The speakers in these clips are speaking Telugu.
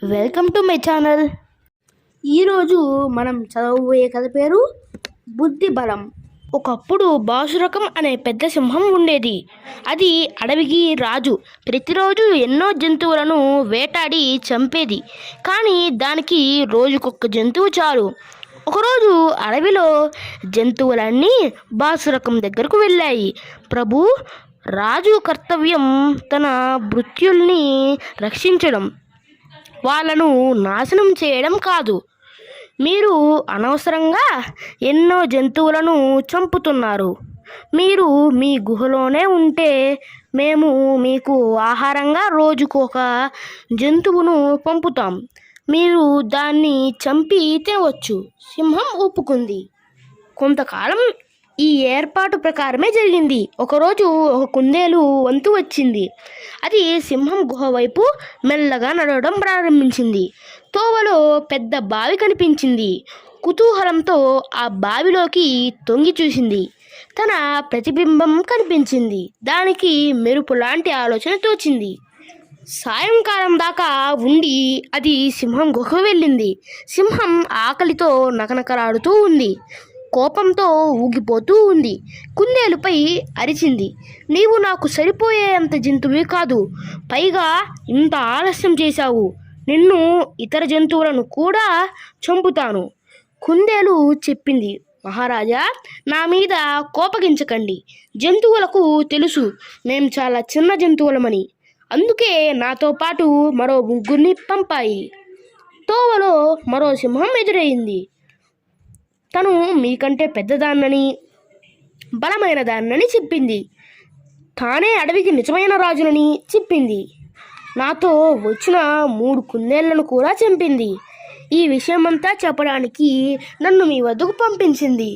Welcome to my channel. ఈరోజు మనం చదవబోయే కథ పేరు బుద్ధి బలం. ఒకప్పుడు బాసురకం అనే పెద్ద సింహం ఉండేది. అది అడవికి రాజు. ప్రతిరోజు ఎన్నో జంతువులను వేటాడి చంపేది. కానీ దానికి రోజుకొక్క జంతువు చాలు. ఒకరోజు అడవిలో జంతువులన్నీ బాసురకం దగ్గరకు వెళ్ళాయి. ప్రభు, రాజు కర్తవ్యం తన భృత్యుల్ని రక్షించడం, వాళ్ళను నాశనం చేయడం కాదు. మీరు అనవసరంగా ఎన్నో జంతువులను చంపుతున్నారు. మీరు మీ గుహలోనే ఉంటే మేము మీకు ఆహారంగా రోజుకు ఒక జంతువును పంపుతాం. మీరు దాన్ని చంపి తినవచ్చు. సింహం ఒప్పుకుంది. కొంతకాలం ఈ ఏర్పాటు ప్రకారమే జరిగింది. ఒకరోజు ఒక కుందేలు వంతు వచ్చింది. అది సింహం గుహ వైపు మెల్లగా నడవడం ప్రారంభించింది. తోవలో పెద్ద బావి కనిపించింది. కుతూహలంతో ఆ బావిలోకి తొంగి చూసింది. తన ప్రతిబింబం కనిపించింది. దానికి మెరుపు లాంటి ఆలోచన తోచింది. సాయంకాలం దాకా ఉండి అది సింహం గుహకు వెళ్ళింది. సింహం ఆకలితో నకనకలాడుతూ ఉంది. కోపంతో ఊగిపోతూ ఉంది. కుందేలుపై అరిచింది. నీవు నాకు సరిపోయేంత జంతువువి కాదు. పైగా ఇంత ఆలస్యం చేశావు. నిన్ను, ఇతర జంతువులను కూడా చంపుతాను. కుందేలు చెప్పింది, మహారాజా, నా మీద కోపగించకండి. జంతువులకు తెలుసు మేం చాలా చిన్న జంతువులమని. అందుకే నాతో పాటు మరో ముగ్గురిని పంపాయి. తోవలో మరో సింహం ఎదురైంది. తను మీకంటే పెద్దదాన్నని, బలమైన దాన్నని చెప్పింది. తానే అడవికి నిజమైన రాజునని చెప్పింది. నాతో వచ్చిన 3 కుందేళ్లను కూడా చంపింది. ఈ విషయమంతా చెప్పడానికి నన్ను మీ వద్దకు పంపించింది.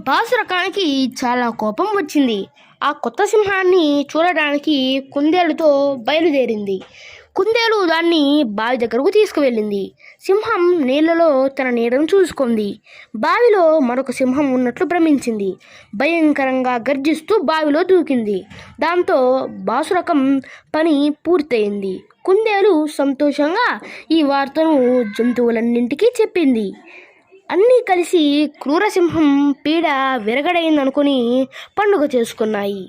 బాసురకానికి చాలా కోపం వచ్చింది. ఆ కొత్త సింహాన్ని చూడడానికి కుందేలుతో బయలుదేరింది. కుందేలు దాన్ని బావి దగ్గరకు తీసుకువెళ్ళింది. సింహం నీళ్లలో తన నీడను చూసుకుంది. బావిలో మరొక సింహం ఉన్నట్లు భ్రమించింది. భయంకరంగా గర్జిస్తూ బావిలో దూకింది. దాంతో బాసురకం పని పూర్తయింది. కుందేలు సంతోషంగా ఈ వార్తను జంతువులన్నింటికీ చెప్పింది. అన్నీ కలిసి క్రూరసింహం పీడ విరగడైందనుకుని పండుగ చేసుకున్నాయి.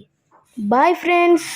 Boy friends.